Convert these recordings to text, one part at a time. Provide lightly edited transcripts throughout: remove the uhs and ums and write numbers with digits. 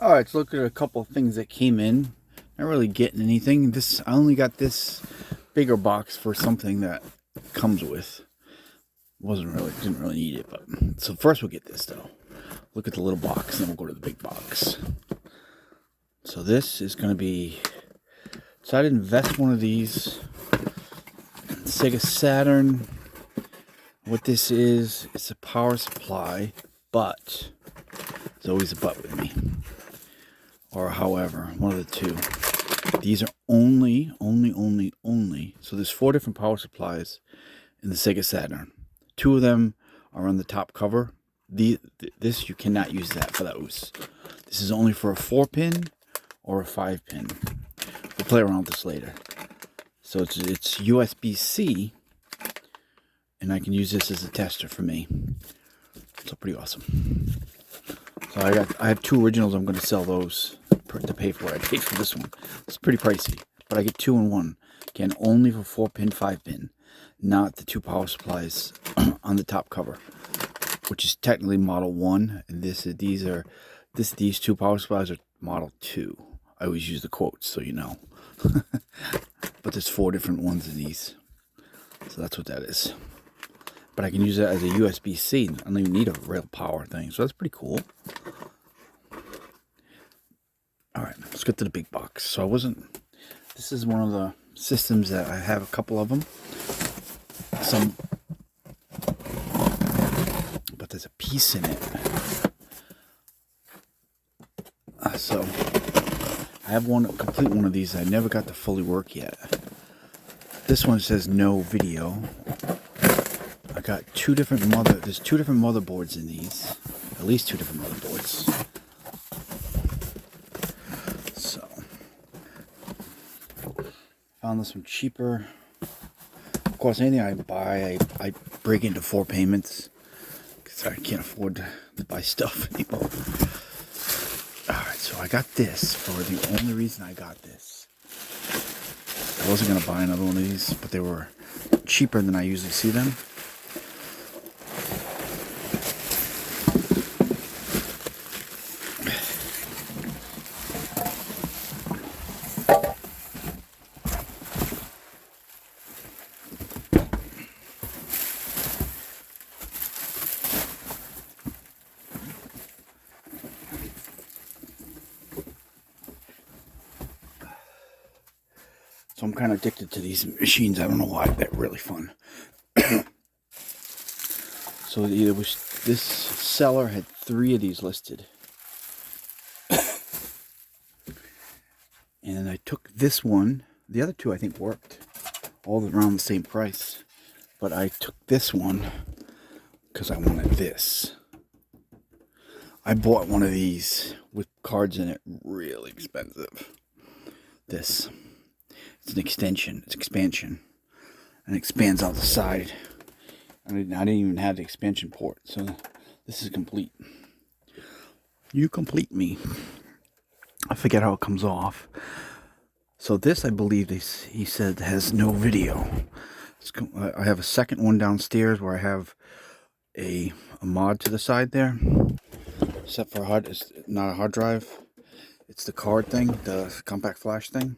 Alright, let's look at a couple of things that came in. Not really getting anything. I only got this bigger box for something that comes with. Didn't really need it, but so first we'll get this though. Look at the little box, then we'll go to the big box. So this is gonna be, so I invest one of these. SEGA Saturn. What this is, it's a power supply, but there's always a but with me. Or however, one of the two. These are only. So there's 4 different power supplies in the SEGA Saturn. 2 of them are on the top cover. This, you cannot use that for those. This is only for a 4-pin or a 5-pin. We'll play around with this later. So it's USB-C, and I can use this as a tester for me. So pretty awesome. So I have 2 originals. I'm going to sell those to pay for it. I paid for this one. It's pretty pricey, but I get 2 in 1. Again, only for 4-pin, 5-pin, not the 2 power supplies on the top cover, which is technically model 1, and these 2 power supplies are model 2. I always use the quotes so you know. But there's 4 different ones in these, so that's what that is. But I can use it as a USB-C. I don't even need a real power thing, so that's pretty cool. Alright, let's get to the big box. So this is one of the systems that I have a couple of them. But there's a piece in it. So I have a complete one of these. I never got to fully work yet. This one says no video. I got there's 2 different motherboards in these. At least 2 different motherboards. So found this one cheaper. Of course, anything I buy, I break into 4 payments because I can't afford to buy stuff anymore. Alright, so I got this for the only reason I got this. I wasn't going to buy another one of these, but they were cheaper than I usually see them. So I'm kind of addicted to these machines. I don't know why. They're really fun. So this seller had 3 of these listed. And I took this one. The other 2 I think worked. All around the same price. But I took this one because I wanted this. I bought one of these with cards in it. Really expensive. This. It's an extension. It's expansion. And it expands out the side. I didn't even have the expansion port. So this is complete. You complete me. I forget how it comes off. So this, I believe, he said has no video. I have a second one downstairs where I have a mod to the side there. Except for it's not a hard drive. It's the card thing, the Compaq flash thing.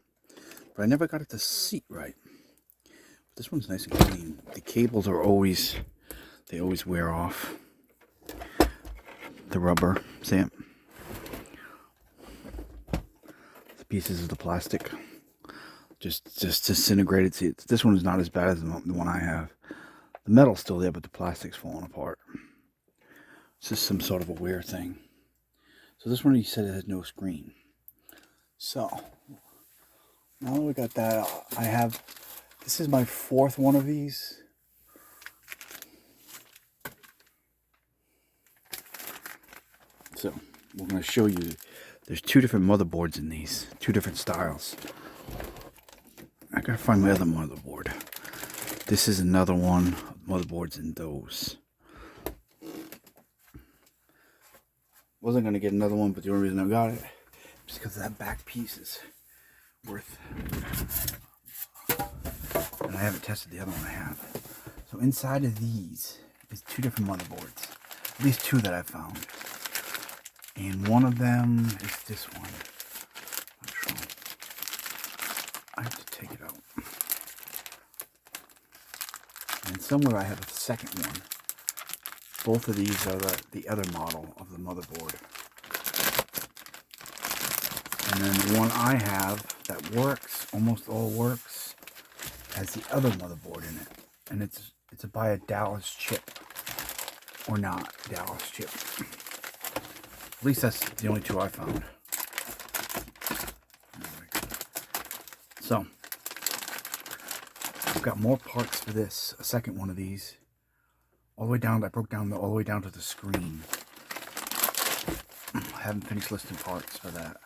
But I never got it to seat right. This one's nice and clean. The cables are always wear off. The rubber, see it? The pieces of the plastic just disintegrated. See, this one is not as bad as the one I have. The metal's still there, but the plastic's falling apart. It's just some sort of a weird thing. So this one, he said it has no screen. So now that we got that, this is my 4th one of these. So we're going to show you, there's 2 different motherboards in these, 2 different styles. I got to find my other motherboard. This is another one, motherboards in those. Wasn't going to get another one, but the only reason I got it is because that back piece is worth. And I haven't tested the other one I have. So inside of these is 2 different motherboards. At least 2 that I've found. And one of them is this one. I have to take it out. And somewhere I have a second one. Both of these are the other model of the motherboard. And then the one I have that works, almost all works, has the other motherboard in it. And it's by a Dallas chip. Or not Dallas chip. At least that's the only two I found. So, I've got more parts for this. A second one of these. All the way down, I broke down all the way down to the screen. I haven't finished listing parts for that.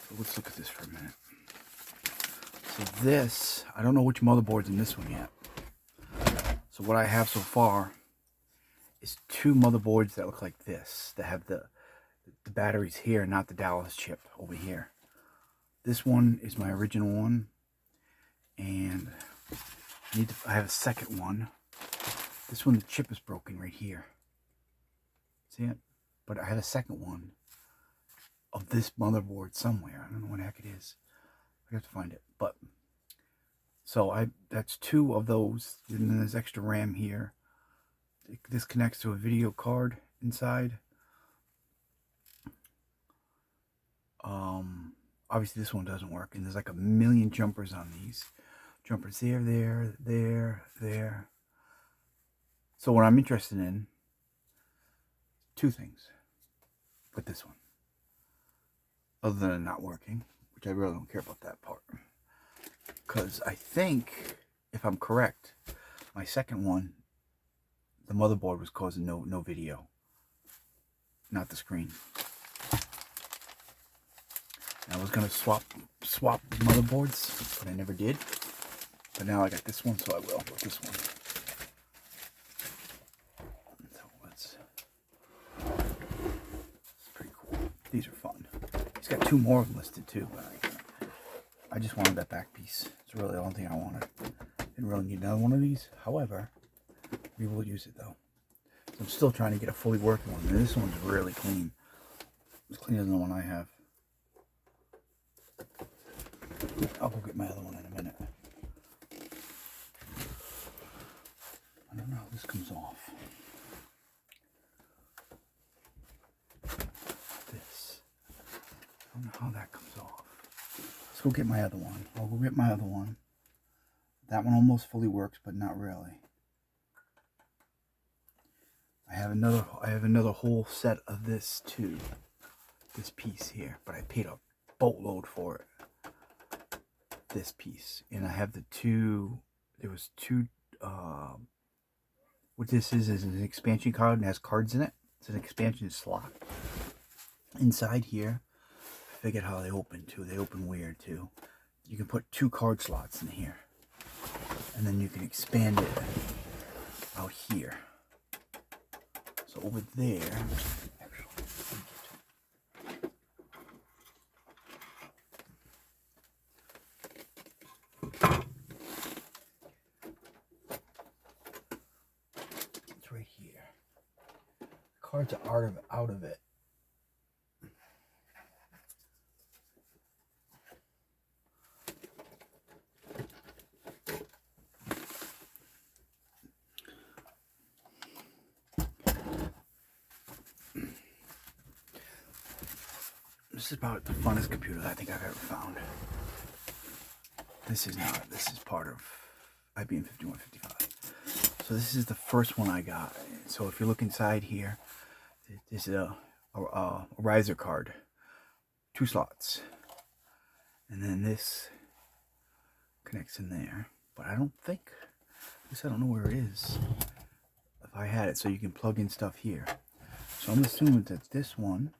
So let's look at this for a minute. So this, I don't know which motherboard's in this one yet. So what I have so far is two motherboards that look like this, that have the batteries here, not the Dallas chip over here. This one is my original one, and I have a second one. This one, the chip is broken right here. See it? But I have a second one of this motherboard somewhere. I don't know what the heck it is. I have to find it. But so that's two of those. And then there's extra RAM here. This connects to a video card inside. Obviously this one doesn't work, and there's like a million jumpers on these. Jumpers there. So what I'm interested in, two things with this one. Other than it not working, which I really don't care about that part. Because I think, if I'm correct, my second one, the motherboard was causing no video. Not the screen. I was going to swap motherboards, but I never did. But now I got this one, so I will with this one. So it's pretty cool. These are fun. He's got two more listed too, but I just wanted that back piece. It's really the only thing I wanted. Didn't really need another one of these. However, we will use it though. So I'm still trying to get a fully working one. And this one's really clean. It's cleaner than the one I have. I'll go get my other one in a minute. I don't know how this comes off. This. I don't know how that comes off. Let's go get my other one. I'll go get my other one. That one almost fully works, but not really. I have another whole set of this too. This piece here, but I paid a boatload for it. This piece, and I have the two. There was two. What this is an expansion card and has cards in it. It's an expansion slot. Inside here, I figured how they open too. They open weird too. You can put two card slots in here, and then you can expand it out here. So over there, it's right here. Cards are out of it. This is about the funnest computer that I think I've ever found. This is not. This is part of IBM 5155. So this is the first one I got. So if you look inside here, this is a riser card. 2 slots. And then this connects in there. But I don't think, at least I don't know where it is. If I had it, so you can plug in stuff here. So I'm assuming that this one,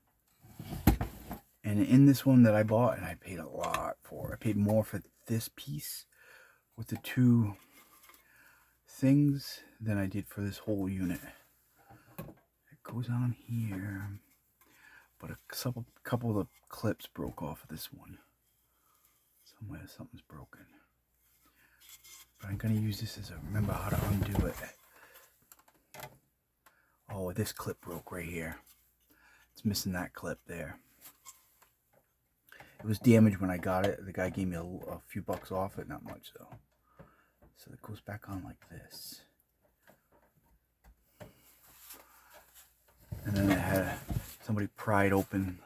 and in this one that I bought, and I paid a lot for, I paid more for this piece with the 2 things than I did for this whole unit. It goes on here, but a couple of the clips broke off of this one. Somewhere something's broken. But I'm going to use this as a, remember how to undo it. Oh, this clip broke right here. It's missing that clip there. It was damaged when I got it. The guy gave me a few bucks off it, not much though. So it goes back on like this. And then it had somebody pried open.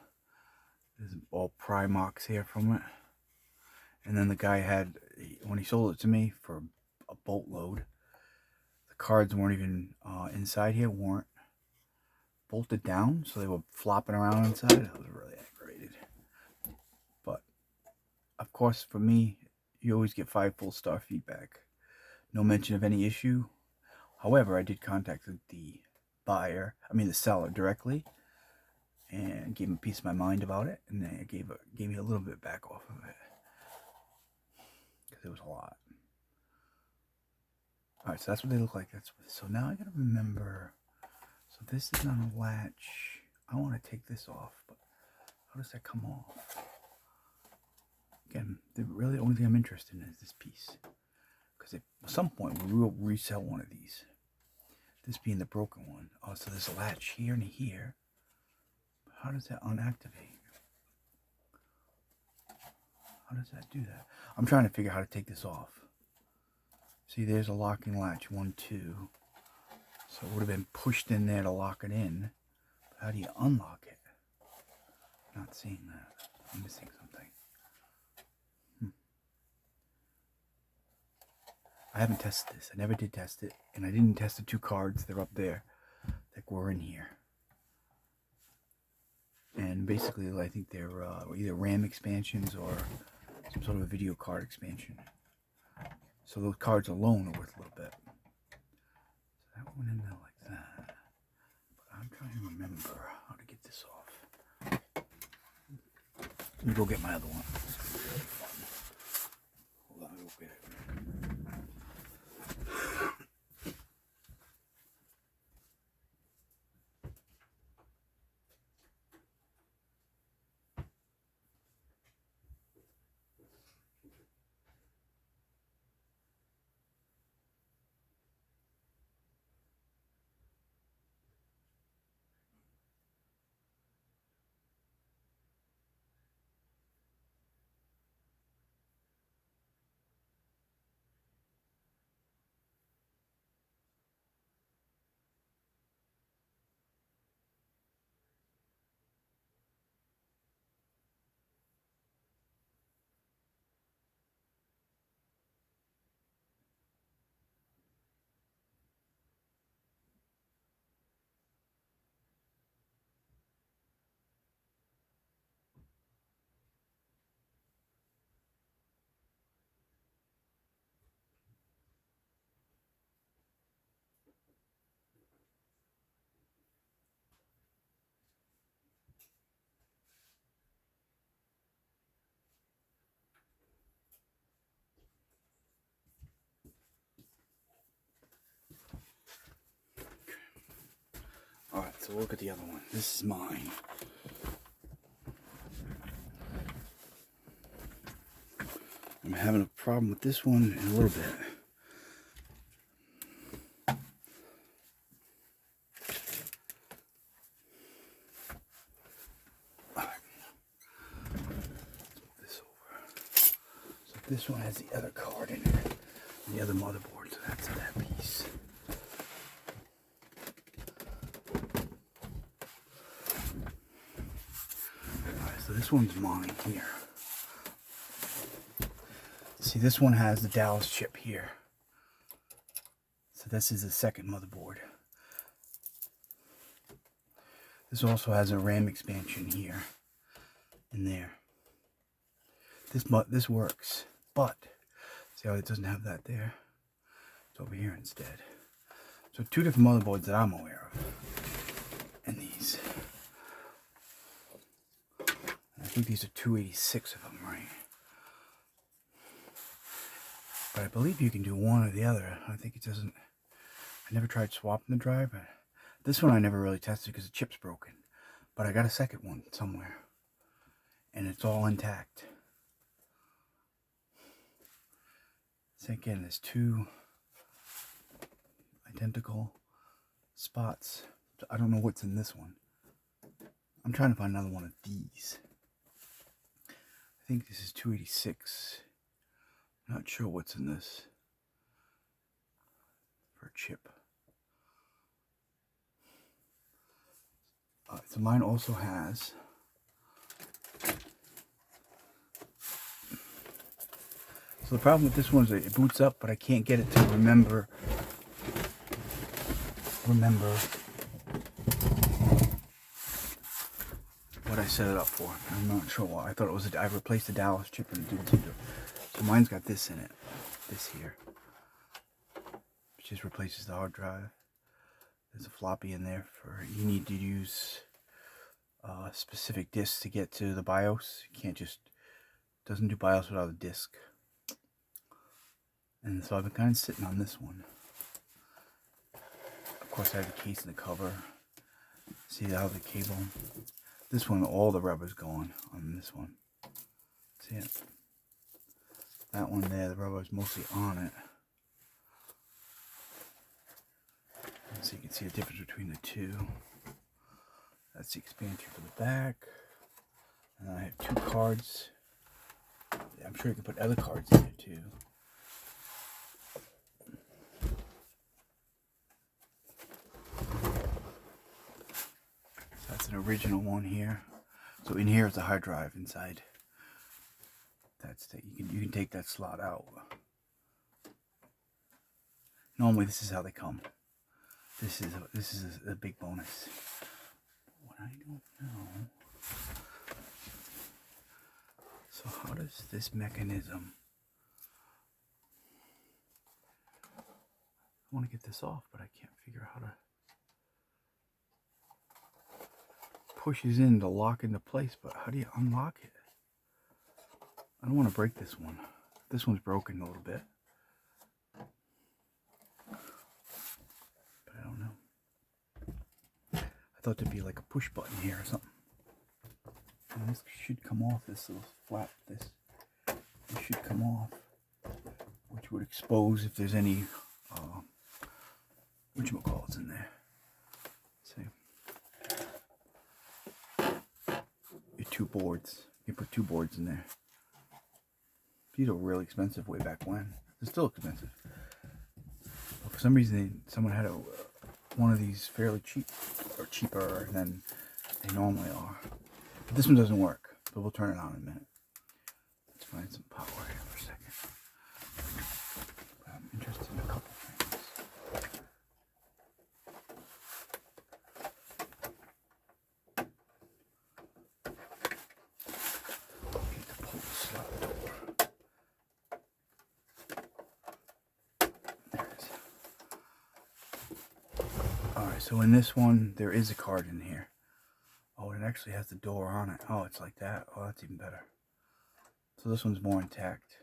There's all pry marks here from it. And then the guy had, when he sold it to me for a boatload, the cards weren't even inside here, weren't bolted down, so they were flopping around inside. I was really aggravated. But of course, for me, you always get 5 full star feedback. No mention of any issue. However, I did contact the seller directly, and gave him a piece of my mind about it, and they gave me a little bit back off of it because it was a lot. All right, so that's what they look like. So now I gotta remember. So this is not a latch. I want to take this off, but how does that come off? Again, the really only thing I'm interested in is this piece, because at some point we will resell one of these. This being the broken one. Oh, so there's a latch here and here. How does that unactivate? How does that do that? I'm trying to figure out how to take this off. See, there's a locking latch. 1, 2. So it would have been pushed in there to lock it in. But how do you unlock it? Not seeing that. I'm missing something. I haven't tested this. I never did test it. And I didn't test the 2 cards. They're up there that were in here. And basically, I think they're either RAM expansions or some sort of a video card expansion. So those cards alone are worth a little bit. So that went in there like that. But I'm trying to remember how to get this off. Let me go get my other one. Hold on, I'll go get it. Alright, so look at the other one. This is mine. I'm having a problem with this one in a little bit. Alright. Let's move this over. So this one has the other card in it. And the other motherboard, so that's that piece. So this one's mine here. See, this one has the Dallas chip here. So this is the second motherboard. This also has a RAM expansion here and there. This works, but see how it doesn't have that there? It's over here instead. So 2 different motherboards that I'm aware of. And these. I think these are 286 of them, right? But I believe you can do one or the other. I think it doesn't. I never tried swapping the drive. But this one I never really tested because the chip's broken. But I got a second one somewhere. And it's all intact. So again, there's 2 identical spots I don't know what's in this one. I'm trying to find another one of these. I think this is 286. Not sure what's in this for a chip. So mine also has so the problem with this one is that it boots up, but I can't get it to remember what I set it up for. I'm not sure why. I thought it was I replaced the Dallas chip and it didn't either. So mine's got this in it. This here. It just replaces the hard drive. There's a floppy in there for you need to use specific disks to get to the BIOS. You can't just doesn't do BIOS without a disk. And so I've been kind of sitting on this one. Of course, I have the case and the cover. See how the cable. This one, all the rubber's gone on this one. See it? That one there, the rubber is mostly on it. So you can see the difference between the two. That's the expansion for the back. And I have two cards. Yeah, I'm sure you can put other cards in there too. So that's an original one here. So in here is the hard drive inside. That's the, you can take that slot out. Normally this is how they come. This is a big bonus. What I don't know. So how does this mechanism? I want to get this off, but I can't figure out how to. Pushes in to lock into place, but how do you unlock it? I don't want to break this one. This one's broken a little bit. But I don't know. I thought there'd be like a push button here or something. And this should come off, this little flap, this should come off. Which would expose if there's any, whatchamacallits in there. See? Your two boards. You put two boards in there. These are really expensive way back when. They're still expensive. But for some reason, someone had one of these fairly cheap, or cheaper than they normally are. But this one doesn't work, but we'll turn it on in a minute. Let's find some power here for a second. I'm interested in a couple things. Need to pull the slot door. There it is. Alright, so in this one, there is a card in here. Oh, it actually has the door on it. Oh, it's like that. Oh, that's even better. So this one's more intact.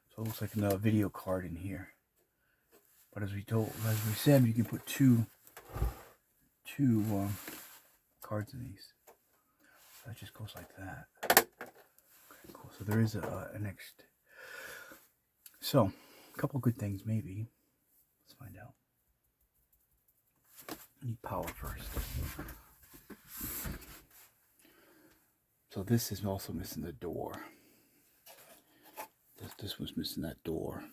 So it looks like another video card in here. But as we said, you can put two cards in these. So that just goes like that. Okay, cool. So there is a next. So a couple good things maybe. Let's find out. I need power first. So this is also missing the door. This was missing that door.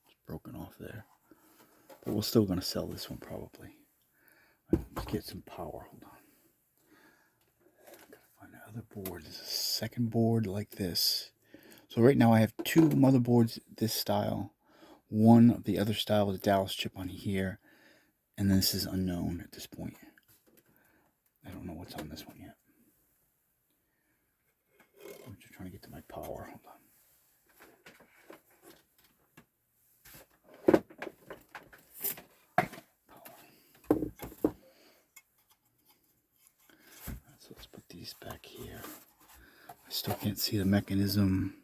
It's broken off there. But we're still going to sell this one probably. Let's get some power. Hold on. Gotta find the other board. There's a second board like this. So right now I have two motherboards this style. One of the other style with a Dallas chip on here. And then this is unknown at this point. I don't know what's on this one yet. I'm just trying to get to my power. Hold on. So let's put these back here. I still can't see the mechanism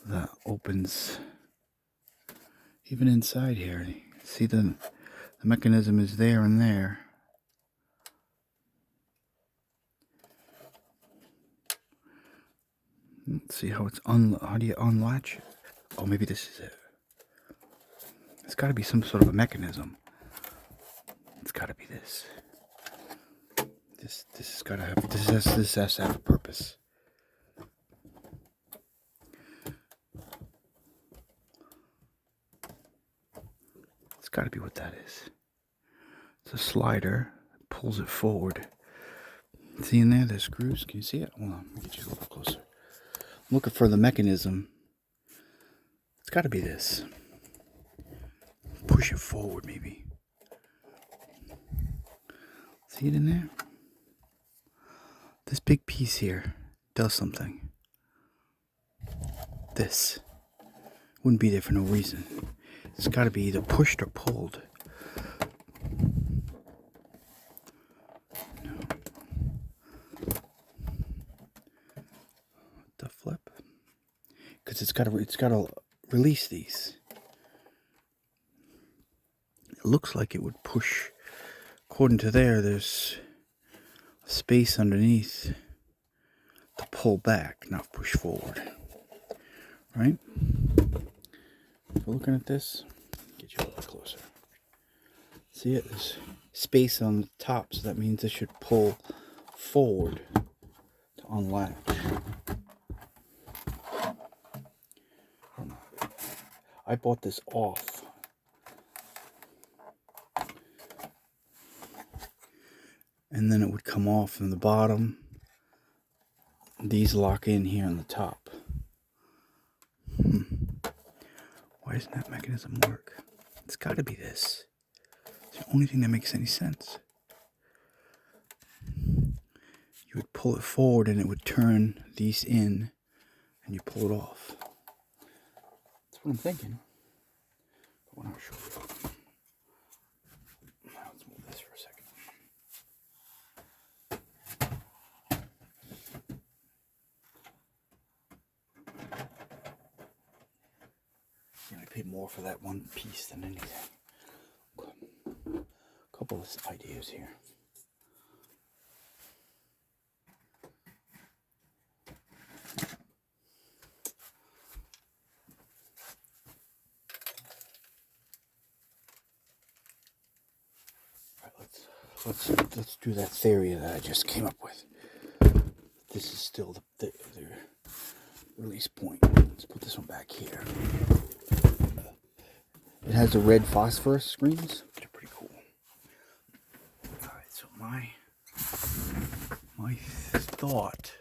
that opens even inside here. See the mechanism is there and there. Let's see how it's how do you unlatch it? Oh, maybe this is it. It's got to be some sort of a mechanism. It's got gotta be this. This has gotta have this has to have a purpose. It's gotta be what that is. It's a slider. It pulls it forward. See in there, there's screws. Can you see it? Hold on, let me get you a little closer. I'm looking for the mechanism. It's gotta be this. Push it forward, maybe. See it in there? This big piece here does something. This wouldn't be there for no reason. It's got to be either pushed or pulled. No. The flip, because it's got to release these. It looks like it would push. According to there's space underneath to pull back, not push forward. Right? If we're looking at this, get you a little closer. See it? There's space on the top, so that means it should pull forward to unlatch. I bought this off. And then it would come off from the bottom. These lock in here on the top. Why doesn't that mechanism work? It's got to be this. It's the only thing that makes any sense. You would pull it forward and it would turn these in and you pull it off. That's what I'm thinking. But we're not sure. Now let's move this for a second. I paid more for that one piece than anything. A couple of ideas here. All right, let's do that theory that I just came up with. This is still the release point. Let's put this one back here. It has the red phosphorus screens, which are pretty cool. Alright, so my thought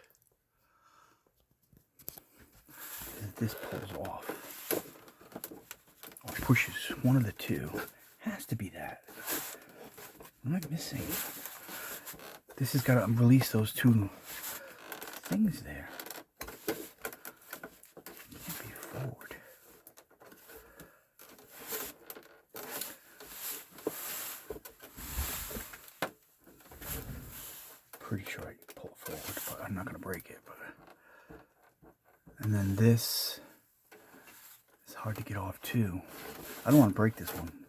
is this pulls off. Or pushes, one of the two. Has to be that. What am I missing? This has got to release those two things there. Can't be forward. Pretty sure I can pull it forward, but I'm not going to break it. And then this is hard to get off too. I don't want to break this one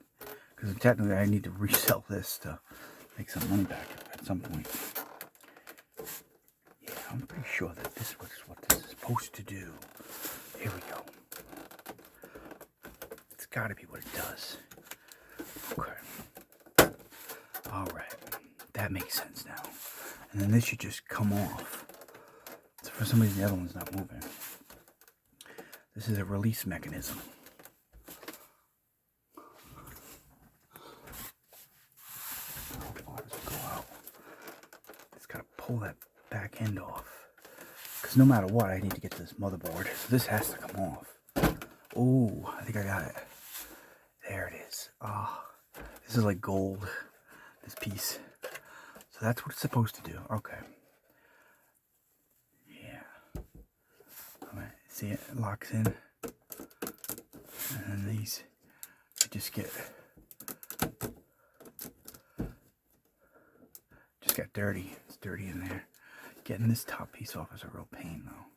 because technically I need to resell this to make some money back at some point. Yeah, I'm pretty sure that this is what this is supposed to do. Here we go. It's got to be what it does. Okay. All right. That makes sense now. And then this should just come off. So for some reason the other one's not moving. This is a release mechanism. How does it go out? It's got to pull that back end off. Because no matter what, I need to get to this motherboard. So this has to come off. Oh, I think I got it. There it is. Ah, this is like gold. This piece. So that's what it's supposed to do. Okay. Yeah. Alright, see it? It locks in. And then these just get dirty. It's dirty in there. Getting this top piece off is a real pain though.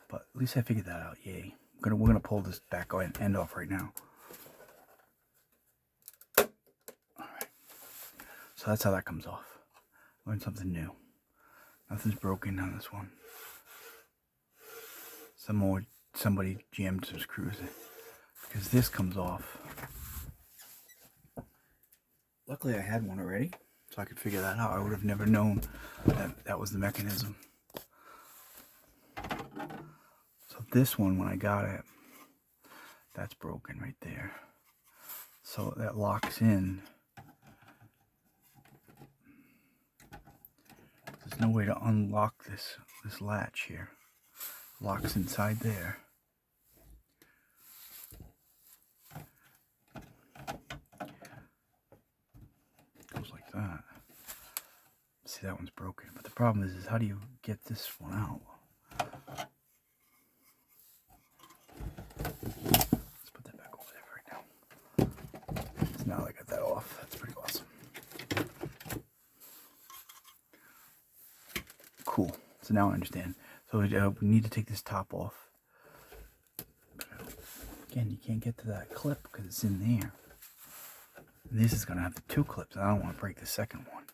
But at least I figured that out. Yay. We're gonna pull this back end off right now. Alright. So that's how that comes off. Learn something new. Nothing's broken on this one. Somebody jammed some screws in. Because this comes off. luckily I had one already, so I could figure that out. I would have never known that that was the mechanism. So this one, when I got it, that's broken right there. So that locks in. There's no way to unlock this latch here. Locks inside there. Goes like that. See, that one's broken. But the problem is how do you get this one out? Let's put that back over there right now. So now I got that off. That's pretty awesome. Cool. So now I understand. So we need to take this top off. Again, you can't get to that clip because it's in there. And this is going to have the two clips. I don't want to break the second one.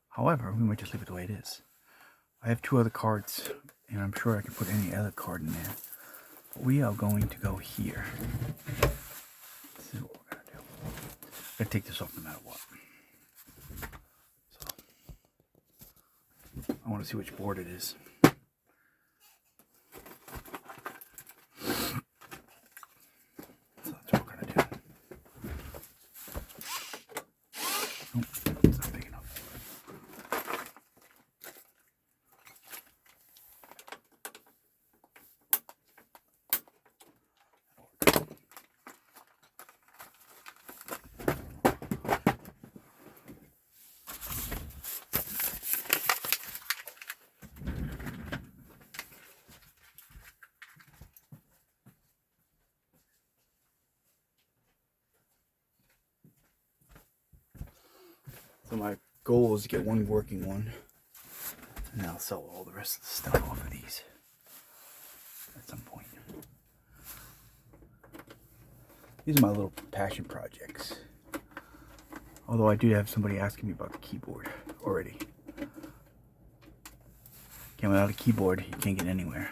However, we might just leave it the way it is. I have two other cards, and I'm sure I can put any other card in there. But we are going to go here. This is what we're going to do. I'm going to take this off no matter what. So, I want to see which board it is. So my goal is to get one working one, and I'll sell all the rest of the stuff off of these at some point. These are my little passion projects. Although I do have somebody asking me about the keyboard already. Again, without a keyboard, you can't get anywhere.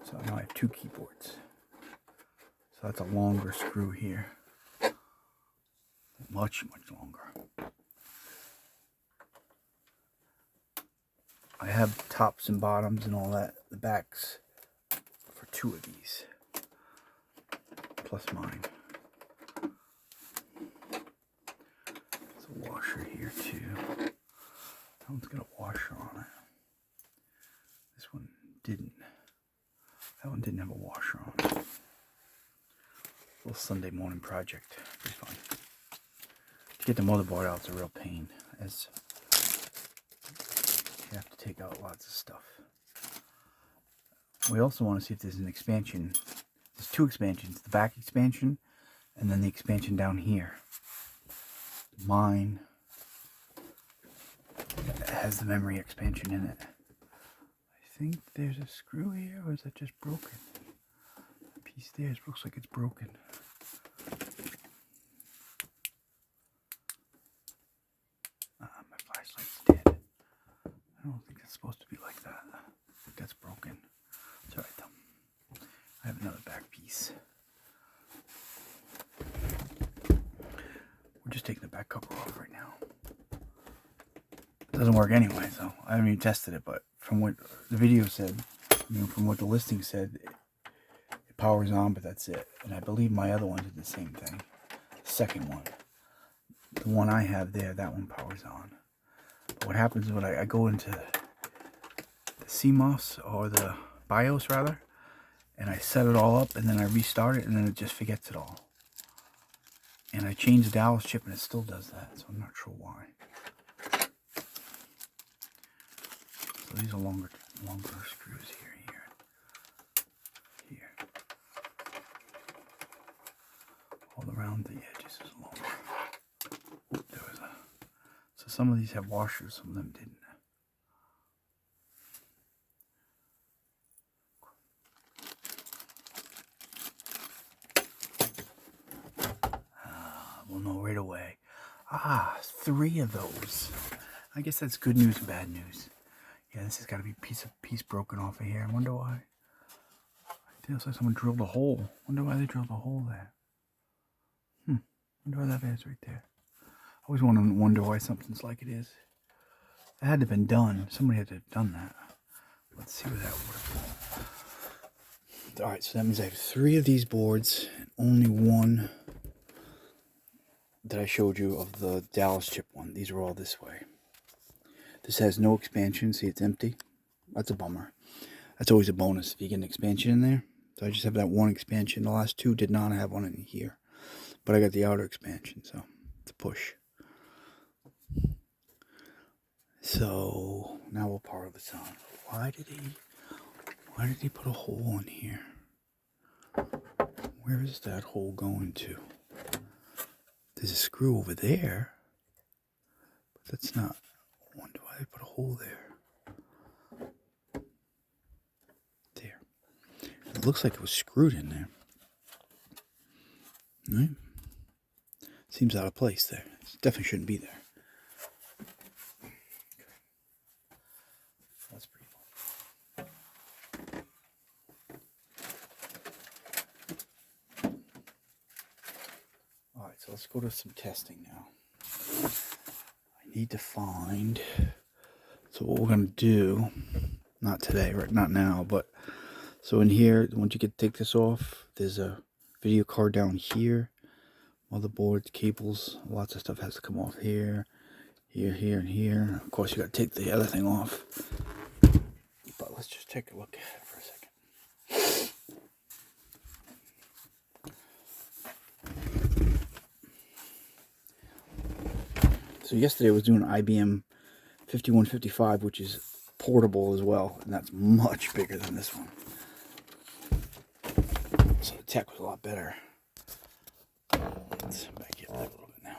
So now I have two keyboards. So that's a longer screw here. Much, much longer. I have tops and bottoms and all that, the backs, for two of these. Plus mine. There's a washer here too. That one's got a washer on it. This one didn't. That one didn't have a washer on it. Little Sunday morning project. Pretty fun. To get the motherboard out is a real pain, as you have to take out lots of stuff. We also want to see if there's an expansion. There's two expansions. The back expansion and then the expansion down here. Mine has the memory expansion in it. I think there's a screw here, or is that just broken? Piece there, it looks like it's broken. My flashlight's dead. I don't think it's supposed to be like that. I think that's broken. It's alright though. I have another back piece. We're just taking the back cover off right now. It doesn't work anyway, so I haven't even tested it, but from what the video said, from what the listing said, it powers on, but that's it. And I believe my other one did the same thing. The second one. The one I have there, that one powers on. But what happens is when I go into the CMOS, or the BIOS rather, and I set it all up, and then I restart it, and then it just forgets it all. And I changed the Dallas chip, and it still does that, so I'm not sure why. So these are longer screws here. All around the edges is longer. Oop, there was so some of these have washers, some of them didn't. We'll know right away. 3 of those. I guess that's good news and bad news. Yeah, this has got to be piece broken off of here. I wonder why. Feels like someone drilled a hole. Wonder why they drilled a hole there. Wonder why that is right there. I always wonder why something's like it is. It had to have been done. Somebody had to have done that. Let's see what that would have. Alright, so that means I have 3 of these boards and only 1 that I showed you of the Dallas chip one. These are all this way. This has no expansion. See, it's empty. That's a bummer. That's always a bonus if you get an expansion in there. So I just have that 1 expansion. The last 2 did not have one in here. But I got the outer expansion, so it's a push. So now we'll power this on. Why did he put a hole in here? Where is that hole going to? There's a screw over there, but that's not. I wonder why they put a hole there. There. It looks like it was screwed in there. Right? Seems out of place there. It definitely shouldn't be there. That's pretty cool. Alright, so let's go to some testing now. I need to find... So what we're going to do, not today, right? Not now, but... So in here, once you take this off, there's a video card down here. Motherboards, cables, lots of stuff has to come off here, here, and here. Of course, you got to take the other thing off. But let's just take a look at it for a second. So yesterday I was doing an IBM 5155, which is portable as well, and that's much bigger than this one. So the tech was a lot better. Let's back it up a little bit now.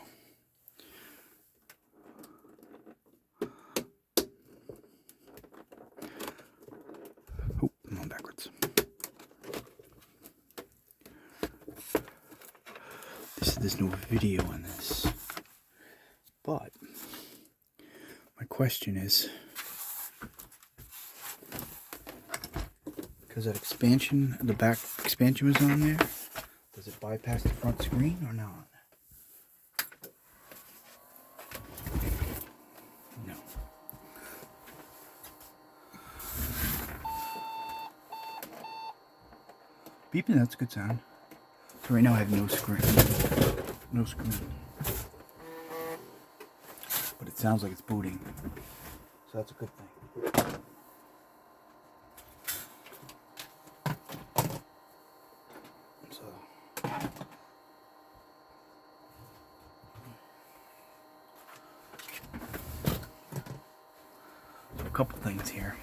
Oh, I'm on backwards. There's no video in this. But my question is, because that expansion, the back expansion was on there, does it bypass the front screen or not? No. Beeping, that's a good sound. So right now I have no screen. No screen. But it sounds like it's booting. So that's a good thing. A couple things here.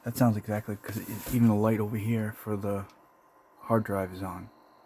That sounds exactly, because even the light over here for the hard drive is on.